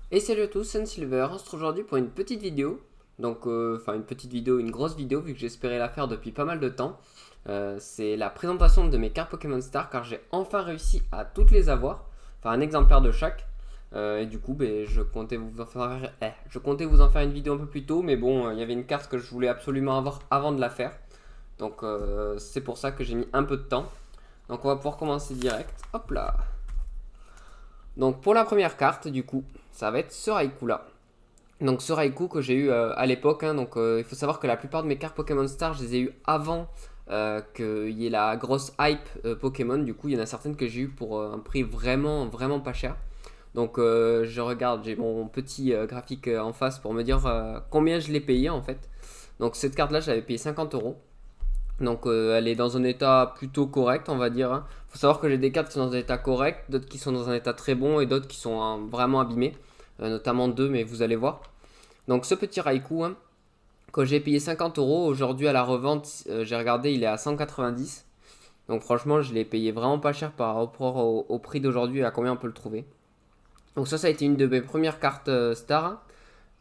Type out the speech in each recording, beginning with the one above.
Et salut à tous, c'est Silver. On se retrouve aujourd'hui pour une petite vidéo. Donc, une petite vidéo, une grosse vidéo, vu que j'espérais la faire depuis pas mal de temps. C'est la présentation de mes cartes Pokémon Star, car j'ai enfin réussi à toutes les avoir. Enfin, un exemplaire de chaque. Et du coup, je comptais vous en faire une vidéo un peu plus tôt. Mais bon, il y avait une carte que je voulais absolument avoir avant de la faire. Donc, c'est pour ça que j'ai mis un peu de temps. Donc, on va pouvoir commencer direct. Hop là. Donc, pour la première carte, du coup, ça va être ce Raikou là. Donc ce Raikou que j'ai eu à l'époque, hein, donc il faut savoir que la plupart de mes cartes Pokémon Star, je les ai eu avant qu'il y ait la grosse hype Pokémon. Du coup, il y en a certaines que j'ai eu pour un prix vraiment, vraiment pas cher. Donc je regarde, j'ai mon petit graphique en face pour me dire combien je l'ai payé en fait. Donc cette carte là, je l'avais payé 50 euros. Donc elle est dans un état plutôt correct, on va dire, hein. Faut savoir que j'ai des cartes qui sont dans un état correct, d'autres qui sont dans un état très bon et d'autres qui sont vraiment abîmées. Notamment deux, mais vous allez voir. Donc ce petit Raikou, hein, que j'ai payé 50 euros, aujourd'hui à la revente, j'ai regardé, il est à 190. Donc franchement, je l'ai payé vraiment pas cher par rapport au prix d'aujourd'hui et à combien on peut le trouver. Donc ça a été une de mes premières cartes Star, hein,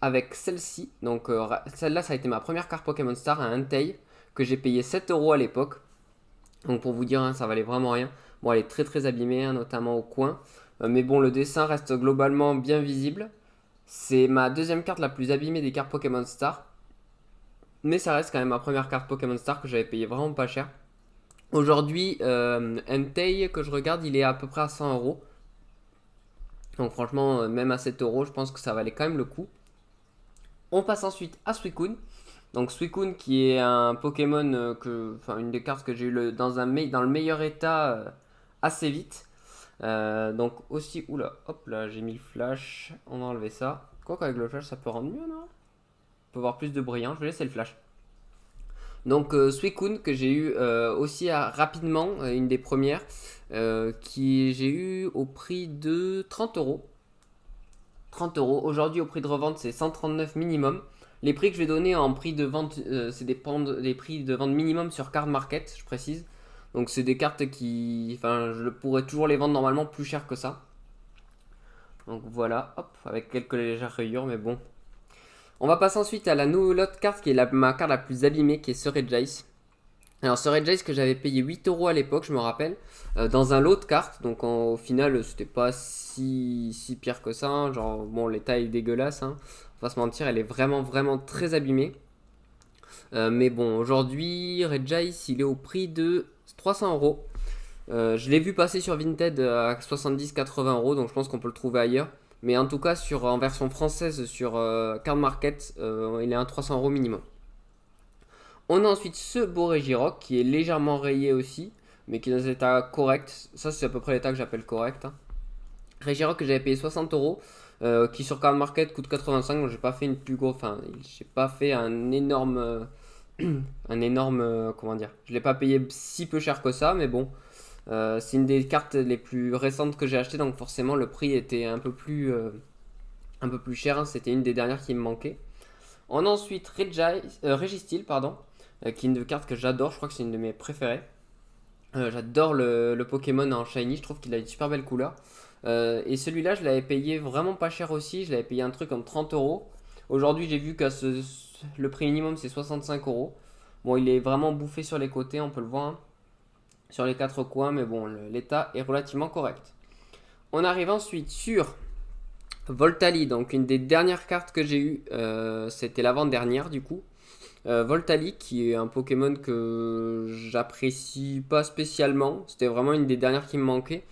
avec celle-ci. Donc celle-là, ça a été ma première carte Pokémon Star, un Entei, que j'ai payé 7 euros à l'époque. Donc pour vous dire, hein, ça valait vraiment rien. Bon, elle est très très abîmée, hein, notamment au coin. Mais bon, le dessin reste globalement bien visible. C'est ma deuxième carte la plus abîmée des cartes Pokémon Star. Mais ça reste quand même ma première carte Pokémon Star que j'avais payé vraiment pas cher. Aujourd'hui, Entei que je regarde, il est à peu près à 100 euros. Donc franchement, même à 7 euros, je pense que ça valait quand même le coup. On passe ensuite à Suicune. Donc Suicune qui est un Pokémon une des cartes que j'ai eu dans le meilleur état assez vite. Donc aussi, oula, hop là, j'ai mis le flash, on va enlever ça. Quoi qu'avec le flash ça peut rendre mieux, non? On peut voir plus de brillant, je vais laisser le flash. Donc Suicune que j'ai eu aussi rapidement, une des premières, qui j'ai eu au prix de 30 euros. 30 euros. Aujourd'hui, au prix de revente, c'est 139 minimum. Les prix que je vais donner en prix de vente, c'est des prix de vente minimum sur Card Market, je précise. Donc c'est des cartes qui, enfin, je pourrais toujours les vendre normalement plus cher que ça. Donc voilà, hop, avec quelques légères rayures, mais bon. On va passer ensuite à la nouvelle autre carte qui est ma carte la plus abîmée, qui est Surrejace. Alors Surrejace que j'avais payé 8 euros à l'époque, je me rappelle, dans un lot de cartes. Donc au final, c'était pas si pire que ça, hein. Genre, bon, l'état est dégueulasse, hein. On va se mentir, elle est vraiment, vraiment très abîmée. Mais bon, aujourd'hui, Regice, il est au prix de 300 euros. Je l'ai vu passer sur Vinted à 70-80 euros, donc je pense qu'on peut le trouver ailleurs. Mais en tout cas, en version française sur Card Market, il est à 300 euros minimum. On a ensuite ce beau Regirock qui est légèrement rayé aussi, mais qui est dans un état correct. Ça, c'est à peu près l'état que j'appelle correct, hein. Regirock que j'avais payé 60 euros, qui sur Card Market coûte 85, donc j'ai pas fait une plus grosse. Enfin, j'ai pas fait un énorme. Un énorme. Comment dire? Je l'ai pas payé si peu cher que ça, mais bon. C'est une des cartes les plus récentes que j'ai achetées, donc forcément le prix était un peu plus cher, hein. C'était une des dernières qui me manquait. On a ensuite Registeel, pardon, qui est une carte que j'adore, je crois que c'est une de mes préférées. J'adore le Pokémon en Shiny, je trouve qu'il a une super belle couleur. Et celui-là, je l'avais payé vraiment pas cher aussi, je l'avais payé un truc comme 30 euros. Aujourd'hui, j'ai vu que le prix minimum c'est 65 euros. Bon, il est vraiment bouffé sur les côtés, on peut le voir, hein, sur les quatre coins, mais bon, l'état est relativement correct. On arrive ensuite sur Voltali, donc une des dernières cartes que j'ai eues, c'était l'avant-dernière du coup. Voltali, qui est un Pokémon que j'apprécie pas spécialement, c'était vraiment une des dernières qui me manquait.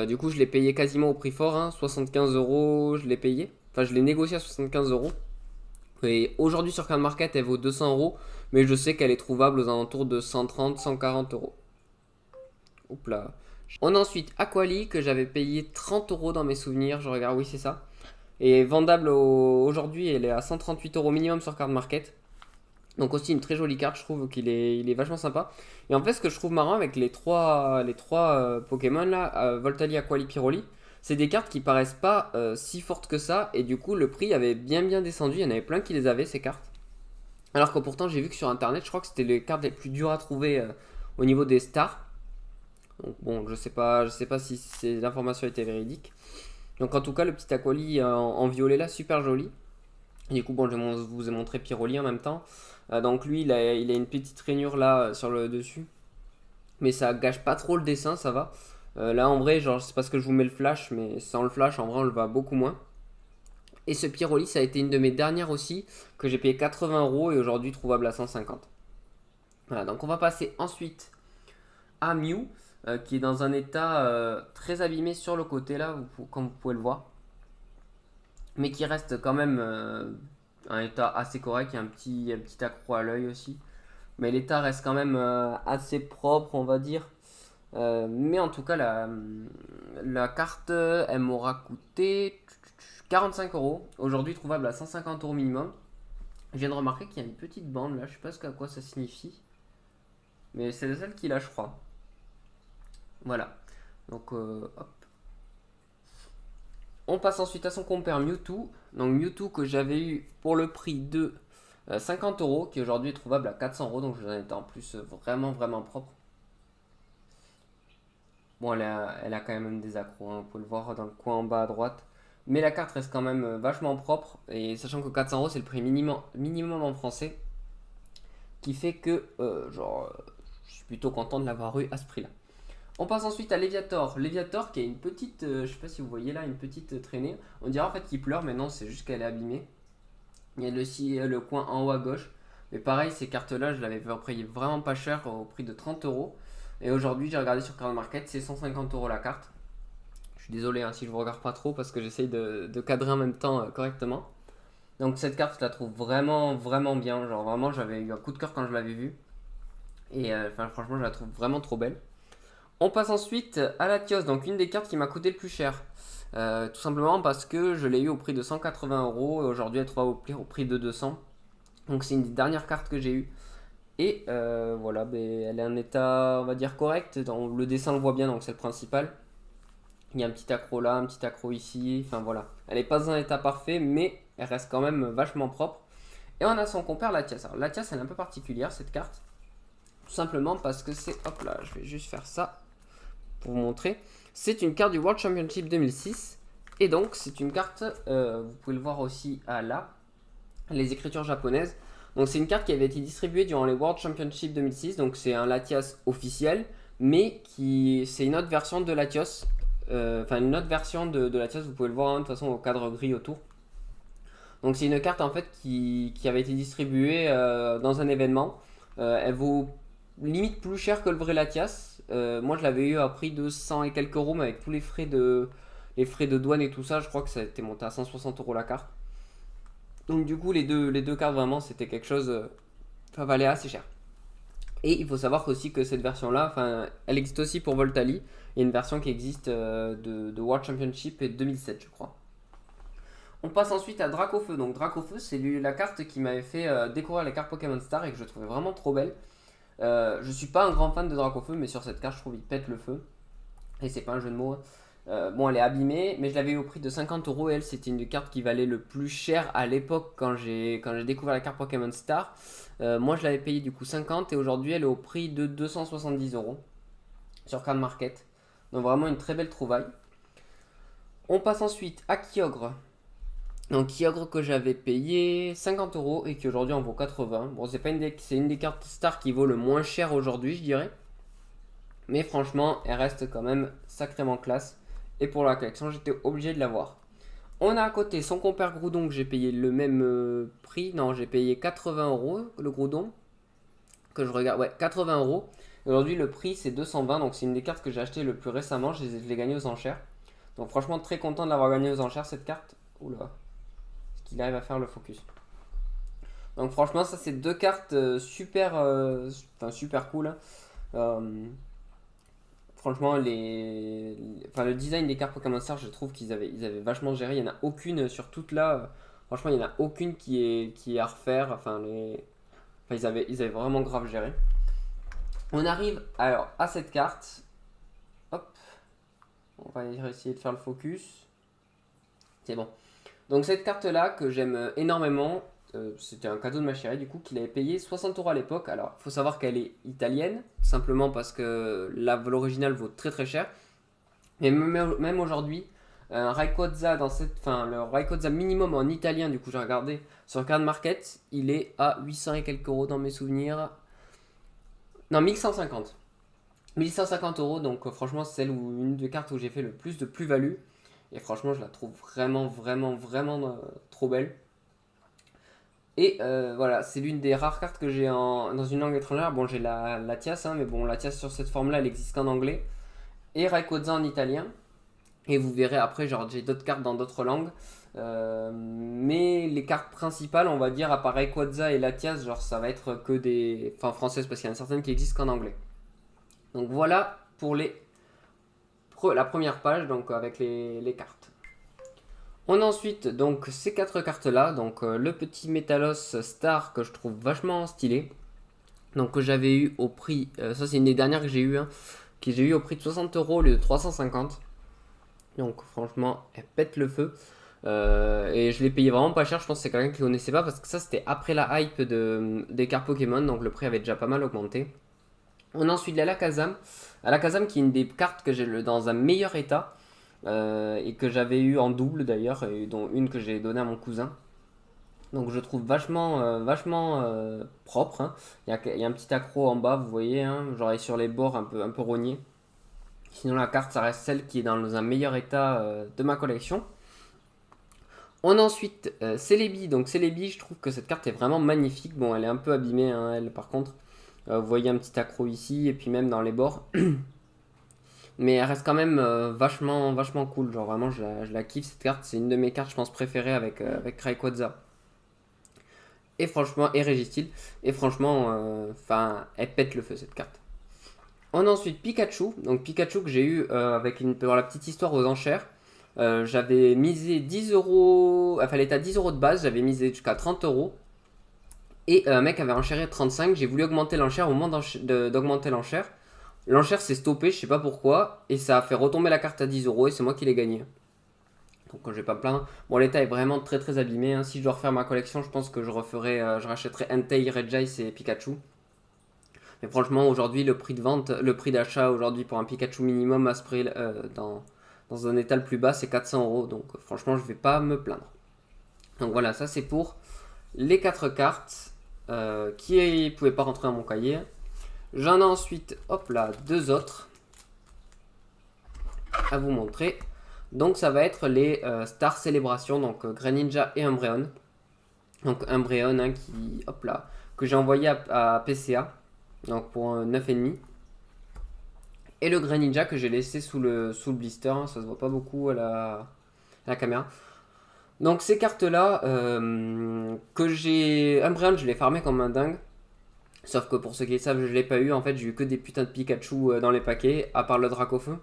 Du coup, je l'ai payé quasiment au prix fort, hein, 75 euros, je l'ai payé. Enfin, je l'ai négocié à 75 euros. Et aujourd'hui sur Card Market, elle vaut 200 euros, mais je sais qu'elle est trouvable aux alentours de 130, 140 euros. Oups là. On a ensuite Aquali, que j'avais payé 30 euros dans mes souvenirs, je regarde, oui, c'est ça. Et vendable aujourd'hui, elle est à 138 euros minimum sur Card Market. Donc aussi une très jolie carte, je trouve il est vachement sympa. Et en fait, ce que je trouve marrant avec les trois Pokémon là, Voltali, Aquali, Pyroli, c'est des cartes qui paraissent pas si fortes que ça. Et du coup, le prix avait bien descendu. Il y en avait plein qui les avaient ces cartes. Alors que pourtant, j'ai vu que sur internet, je crois que c'était les cartes les plus dures à trouver au niveau des stars. Donc bon, je sais pas si ces informations étaient véridiques. Donc en tout cas, le petit Aquali en violet là, super joli. Et du coup, bon, vous ai montré Pyroli en même temps. Donc lui, il a une petite rainure là sur le dessus. Mais ça gâche pas trop le dessin, ça va. Là en vrai, genre, c'est parce que je vous mets le flash, mais sans le flash, en vrai, on le voit beaucoup moins. Et ce Pyroli, ça a été une de mes dernières aussi, que j'ai payé 80 € et aujourd'hui trouvable à 150. Voilà, donc on va passer ensuite à Mew, qui est dans un état très abîmé sur le côté là, comme vous pouvez le voir. Mais qui reste quand même un état assez correct, il y a un petit accroc à l'œil aussi. Mais l'état reste quand même assez propre, on va dire. Mais en tout cas, la carte, elle m'aura coûté 45 €. Aujourd'hui, trouvable à 150 € minimum. Je viens de remarquer qu'il y a une petite bande là, je sais pas à quoi ça signifie. Mais c'est celle qui là, je crois. Voilà. Donc, hop. On passe ensuite à son compère Mewtwo. Donc, Mewtwo que j'avais eu pour le prix de 50 €, qui aujourd'hui est trouvable à 400 €. Donc, je en étais en plus vraiment, vraiment propre. Bon, elle a quand même des accros, hein, vous pouvez le voir dans le coin en bas à droite. Mais la carte reste quand même vachement propre. Et sachant que 400 € c'est le prix minimum en français. Qui fait que, je suis plutôt content de l'avoir eu à ce prix-là. On passe ensuite à Léviator. Léviator qui a une petite, je sais pas si vous voyez là, une petite traînée. On dirait en fait qu'il pleure, mais non, c'est juste qu'elle est abîmée. Il y a le coin en haut à gauche. Mais pareil, ces cartes-là, je l'avais payé vraiment pas cher au prix de 30 €. Et aujourd'hui, j'ai regardé sur Card Market, c'est 150 € la carte. Je suis désolé hein, si je vous regarde pas trop parce que j'essaye de cadrer en même temps correctement. Donc cette carte, je la trouve vraiment, vraiment bien. Genre vraiment, j'avais eu un coup de cœur quand je l'avais vue. Et franchement, je la trouve vraiment trop belle. On passe ensuite à la Latios, donc une des cartes qui m'a coûté le plus cher. Tout simplement parce que je l'ai eu au prix de 180 € et aujourd'hui elle trouve au prix de 200. Donc c'est une des dernières cartes que j'ai eues. Et voilà, elle est en état, on va dire, correct. Le dessin le voit bien, donc c'est le principal. Il y a un petit accro là, un petit accro ici. Enfin voilà, elle n'est pas dans un état parfait, mais elle reste quand même vachement propre. Et on a son compère Latias. Alors Latias, elle est un peu particulière cette carte. Tout simplement parce que c'est. Hop là, je vais juste faire ça pour vous montrer. C'est une carte du World Championship 2006. Et donc, c'est une carte, vous pouvez le voir aussi à là, les écritures japonaises. Donc, c'est une carte qui avait été distribuée durant les World Championship 2006. Donc, c'est un Latias officiel, mais c'est une autre version de Latios. Enfin, une autre version de Latios, vous pouvez le voir hein, de toute façon au cadre gris autour. Donc, c'est une carte en fait qui avait été distribuée dans un événement. Elle vaut limite plus cher que le vrai Latias. Moi, je l'avais eu à prix de 100 et quelques euros, mais avec tous les frais de douane et tout ça, je crois que ça a été monté à 160 € la carte. Donc, du coup, les deux cartes, vraiment, c'était quelque chose. Ça valait assez cher. Et il faut savoir aussi que cette version-là, elle existe aussi pour Voltali. Il y a une version qui existe de World Championship et 2007, je crois. On passe ensuite à Dracofeu. Donc, Dracofeu, c'est la carte qui m'avait fait découvrir les cartes Pokémon Star et que je trouvais vraiment trop belle. Je suis pas un grand fan de Dracofeu, mais sur cette carte, je trouve qu'il pète le feu. Et c'est pas un jeu de mots. Bon, elle est abîmée, mais je l'avais eu au prix de 50 € et elle, c'était une des cartes qui valait le plus cher à l'époque quand j'ai découvert la carte Pokémon Star. Moi, je l'avais payé du coup 50 et aujourd'hui, elle est au prix de 270 € sur Card Market. Donc, vraiment une très belle trouvaille. On passe ensuite à Kyogre. Donc Kyogre que j'avais payé 50 € et qui aujourd'hui en vaut 80. Bon, c'est une des cartes Star qui vaut le moins cher aujourd'hui, je dirais. Mais franchement, elle reste quand même sacrément classe. Et pour la collection, j'étais obligé de l'avoir. On a à côté son compère Groudon que j'ai payé le même prix. Non, j'ai payé 80 € le Groudon. Que je regarde, ouais, 80 €. Aujourd'hui, le prix c'est 220. Donc c'est une des cartes que j'ai acheté le plus récemment. Je l'ai gagné aux enchères. Donc franchement, très content de l'avoir gagné aux enchères cette carte. Oula. Qu'il arrive à faire le focus. Donc franchement, ça c'est deux cartes super cool. Hein. Franchement, le design des cartes Pokémon Stars, je trouve qu'ils avaient vachement géré. Il n'y en a aucune sur toutes là. Franchement, il n'y en a aucune qui est à refaire. Ils avaient vraiment grave géré. On arrive alors à cette carte. Hop. On va essayer de faire le focus. C'est bon. Donc cette carte là que j'aime énormément, c'était un cadeau de ma chérie du coup qu'il avait payé 60 € à l'époque. Alors il faut savoir qu'elle est italienne, simplement parce que l'original vaut très très cher. Mais même aujourd'hui, Un Rayquaza dans cette, enfin le Rayquaza minimum en italien, du coup j'ai regardé sur Card Market, il est à 800 et quelques euros dans mes souvenirs. Non, 1150. 1150 euros, donc franchement c'est celle où une des cartes où j'ai fait le plus de plus-value. Et franchement je la trouve vraiment trop belle. Et voilà, c'est l'une des rares cartes que j'ai dans une langue étrangère. Bon, j'ai la Latias, hein, mais bon, Latias sur cette forme-là, elle existe qu'en anglais. Et Rayquaza en italien. Et vous verrez après, genre, j'ai d'autres cartes dans d'autres langues. Mais les cartes principales, on va dire, à part Rayquaza et Latias, genre, ça va être que des. Enfin, françaises, parce qu'il y en a certaines qui existent qu'en anglais. Donc voilà pour la première page, donc avec les cartes. On a ensuite donc ces quatre cartes là, donc le petit Metalos Star que je trouve vachement stylé, donc que j'avais eu au prix, ça c'est une des dernières que j'ai eu, hein, que j'ai eu au prix de 60 euros au lieu de 350. Donc franchement elle pète le feu. Et je l'ai payé vraiment pas cher, je pense que c'est quelqu'un qui connaissait pas parce que ça c'était après la hype des cartes Pokémon, donc le prix avait déjà pas mal augmenté. On a ensuite l'Alakazam, Alakazam qui est une des cartes que j'ai dans un meilleur état. Et que j'avais eu en double d'ailleurs, et dont une que j'ai donnée à mon cousin. Donc je trouve vachement propre, hein. Il y a un petit accro en bas, vous voyez, hein, genre sur les bords un peu rogné. Sinon la carte, ça reste celle qui est dans un meilleur état de ma collection. On a ensuite Celebi. Donc Celebi, je trouve que cette carte est vraiment magnifique. Bon, elle est un peu abîmée, hein, elle par contre. Vous voyez un petit accro ici, et puis même dans les bords. Mais elle reste quand même vachement cool. Genre vraiment, je la kiffe cette carte. C'est une de mes cartes, je pense, préférées avec Rayquaza. Et franchement, et Registeel. Et franchement, enfin, elle pète le feu cette carte. On a ensuite Pikachu. Donc Pikachu que j'ai eu pour la petite histoire aux enchères. J'avais misé 10 euros. Enfin, elle était à 10 euros de base. J'avais misé jusqu'à 30 euros. Et un mec avait enchéré 35. J'ai voulu augmenter l'enchère. Au moment d'augmenter l'enchère, l'enchère s'est stoppée, je sais pas pourquoi, et ça a fait retomber la carte à 10 euros et c'est moi qui l'ai gagné. Donc je vais pas me plaindre. Bon, l'état est vraiment très abîmé, hein. Si je dois refaire ma collection, je pense que je rachèterai Entei, Regice et Pikachu. Mais franchement, aujourd'hui, le prix de vente, le prix d'achat aujourd'hui pour un Pikachu minimum à ce prix, dans un état le plus bas, c'est 400 euros. Donc franchement, je vais pas me plaindre. Donc voilà, ça c'est pour les 4 cartes qui ne pouvaient pas rentrer dans mon cahier. J'en ai ensuite, hop là, deux autres à vous montrer. Donc ça va être les Star Célébration, donc Greninja et Umbreon. Donc Umbreon, hein, hop là, que j'ai envoyé à PCA, donc pour 9,5. Et le Greninja que j'ai laissé sous le blister, hein, ça se voit pas beaucoup à la caméra. Donc ces cartes là, Umbreon, je l'ai farmé comme un dingue. Sauf que pour ceux qui le savent, je l'ai pas eu. En fait, j'ai eu que des putains de Pikachu dans les paquets, à part le Dracofeu.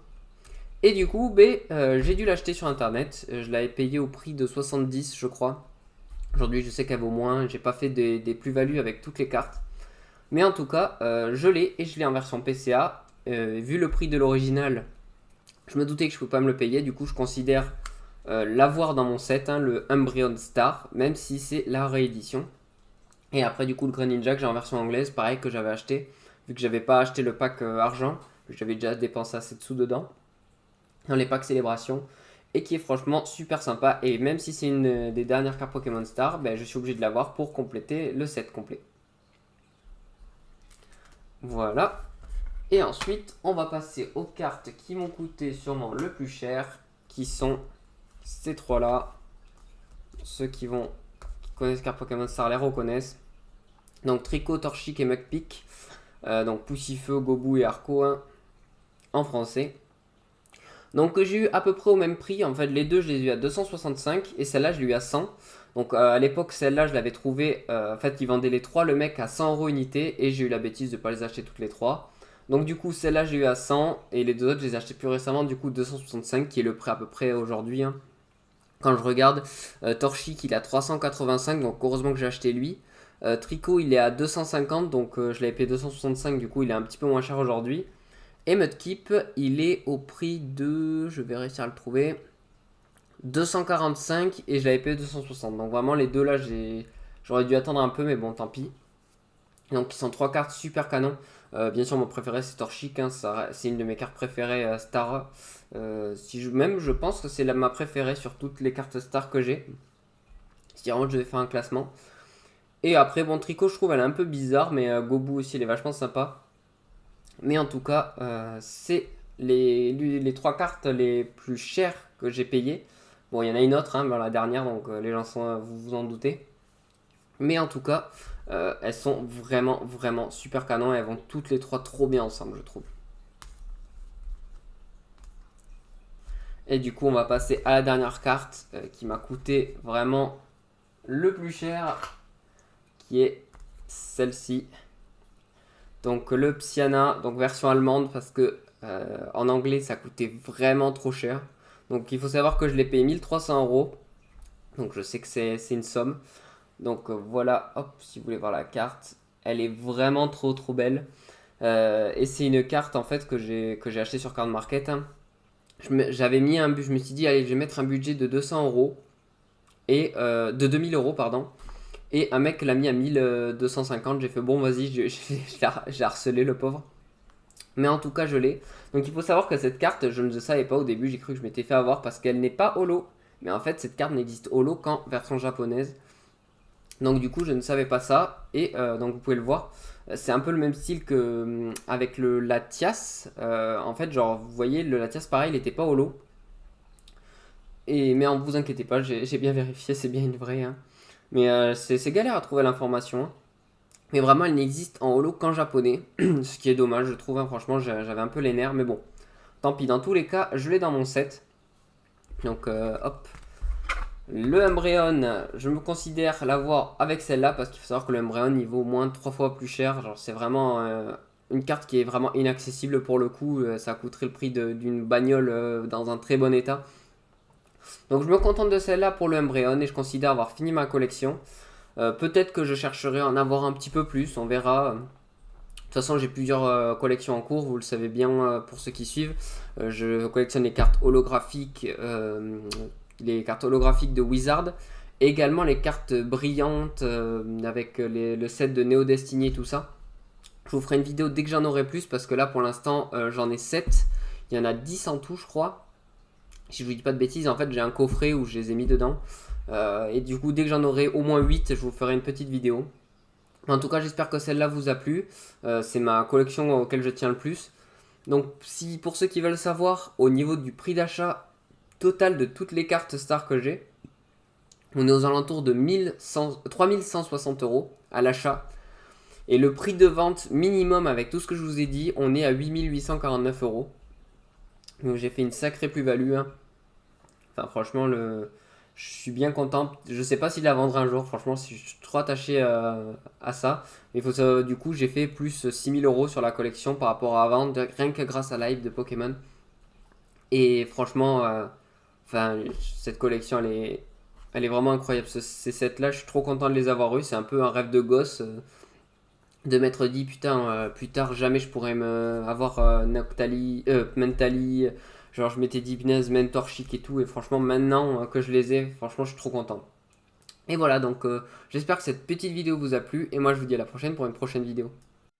Et du coup, j'ai dû l'acheter sur internet. Je l'avais payé au prix de 70, je crois. Aujourd'hui, je sais qu'elle vaut moins. J'ai pas fait des plus-values avec toutes les cartes. Mais en tout cas, je l'ai et je l'ai en version PCA. Vu le prix de l'original, je me doutais que je ne pouvais pas me le payer. Du coup, je considère l'avoir dans mon set, hein, le Umbreon Star, même si c'est la réédition. Et après, du coup, le Greninja que j'ai en version anglaise, pareil que j'avais acheté, vu que j'avais pas acheté le pack argent, que j'avais déjà dépensé assez de sous dedans, dans les packs célébration, et qui est franchement super sympa. Et même si c'est une des dernières cartes Pokémon Star, je suis obligé de l'avoir pour compléter le set complet. Voilà. Et ensuite, on va passer aux cartes qui m'ont coûté sûrement le plus cher, qui sont ces trois-là. Ceux qui connaissent cartes Pokémon Star les reconnaissent. Donc Trico, Torchic et Mugpick. Donc Poussifeu, Gobu et Arco, hein, en français. Donc j'ai eu à peu près au même prix. En fait, les deux, je les ai eu à 265 et celle-là, je l'ai eu à 100. Donc à l'époque, celle-là, je l'avais trouvé. En fait, ils vendaient les trois, le mec, à 100 euros unité. Et j'ai eu la bêtise de ne pas les acheter toutes les trois. Donc du coup, celle-là, j'ai eu à 100. Et les deux autres, je les ai achetés plus récemment. Du coup, 265, qui est le prix à peu près aujourd'hui, hein. Quand je regarde, Torchic, il est à 385. Donc heureusement que j'ai acheté lui. Trico, il est à 250. Donc je l'avais payé 265. Du coup, il est un petit peu moins cher aujourd'hui. Et Mudkip, il est au prix de... Je vais réussir à le trouver. 245 et je l'avais payé 260. Donc vraiment les deux là, j'aurais dû attendre un peu, mais bon, tant pis. Donc ils sont trois cartes super canon. Bien sûr, mon préféré c'est Torchic, hein, c'est une de mes cartes préférées Star. Même je pense que c'est ma préférée sur toutes les cartes Star que j'ai. Si vraiment je devais faire un classement. Et après, bon, Tricot, je trouve elle est un peu bizarre, mais Gobu aussi, elle est vachement sympa. Mais en tout cas, c'est les trois cartes les plus chères que j'ai payées. Bon, il y en a une autre, hein, la dernière, donc les gens vous vous en doutez. Mais en tout cas, elles sont vraiment, vraiment super canon. Elles vont toutes les trois trop bien ensemble, je trouve. Et du coup, on va passer à la dernière carte qui m'a coûté vraiment le plus cher, qui est celle-ci. Donc le Psyana, donc version allemande, parce que en anglais ça coûtait vraiment trop cher. Donc il faut savoir que je l'ai payé 1300 euros. Donc je sais que c'est une somme. Donc voilà, hop, si vous voulez voir la carte, elle est vraiment trop trop belle. Et c'est une carte en fait que j'ai acheté sur Card Market, hein. J'avais mis un but, je me suis dit allez, je vais mettre un budget de 200 euros et de 2000 euros pardon. Et un mec l'a mis à 1250. J'ai fait bon, vas-y, j'ai harcelé le pauvre. Mais en tout cas, je l'ai. Donc il faut savoir que cette carte, je ne le savais pas au début. J'ai cru que je m'étais fait avoir parce qu'elle n'est pas holo. Mais en fait, cette carte n'existe holo qu'en version japonaise. Donc du coup, je ne savais pas ça. Et donc vous pouvez le voir. C'est un peu le même style que avec le Latias. En fait, genre, vous voyez, le Latias, pareil, il n'était pas holo. Mais ne vous inquiétez pas, j'ai bien vérifié, c'est bien une vraie, hein. Mais c'est galère à trouver l'information, hein. Mais vraiment, elle n'existe en holo qu'en japonais. Ce qui est dommage, je trouve, hein. Franchement, j'avais un peu les nerfs. Mais bon, tant pis. Dans tous les cas, je l'ai dans mon set. Donc, hop. Le Umbreon, je me considère l'avoir avec celle-là. Parce qu'il faut savoir que le Umbreon, il vaut au moins 3 fois plus cher. Genre, c'est vraiment une carte qui est vraiment inaccessible pour le coup. Ça coûterait le prix d'une bagnole dans un très bon état. Donc je me contente de celle-là pour le Umbreon et je considère avoir fini ma collection. Peut-être que je chercherai à en avoir un petit peu plus, on verra. De toute façon, j'ai plusieurs collections en cours, vous le savez bien pour ceux qui suivent. Je collectionne les cartes holographiques de Wizard. Et également les cartes brillantes avec le set de Neo Destiny et tout ça. Je vous ferai une vidéo dès que j'en aurai plus parce que là pour l'instant j'en ai 7. Il y en a 10 en tout je crois. Si je vous dis pas de bêtises, en fait j'ai un coffret où je les ai mis dedans. Et du coup dès que j'en aurai au moins 8, je vous ferai une petite vidéo. En tout cas j'espère que celle-là vous a plu. C'est ma collection auquel je tiens le plus. Donc si pour ceux qui veulent savoir, au niveau du prix d'achat total de toutes les cartes Star que j'ai, on est aux alentours de 3160 euros à l'achat. Et le prix de vente minimum avec tout ce que je vous ai dit, on est à 8849 euros. Donc j'ai fait une sacrée plus-value, hein. Enfin, franchement, je suis bien content. Je sais pas s'il la vendra un jour. Franchement, je suis trop attaché à ça. Mais il faut savoir, du coup, j'ai fait plus 6000 euros sur la collection par rapport à avant, rien que grâce à Live de Pokémon. Et franchement, enfin, cette collection, elle est vraiment incroyable. Ces sets-là, je suis trop content de les avoir eus. C'est un peu un rêve de gosse de m'être dit, putain, plus tard, jamais je pourrais avoir Noctali, Mentali. Genre, je m'étais dit, punaise, Mentor Chic et tout. Et franchement, maintenant que je les ai, franchement, je suis trop content. Et voilà, donc j'espère que cette petite vidéo vous a plu. Et moi, je vous dis à la prochaine pour une prochaine vidéo.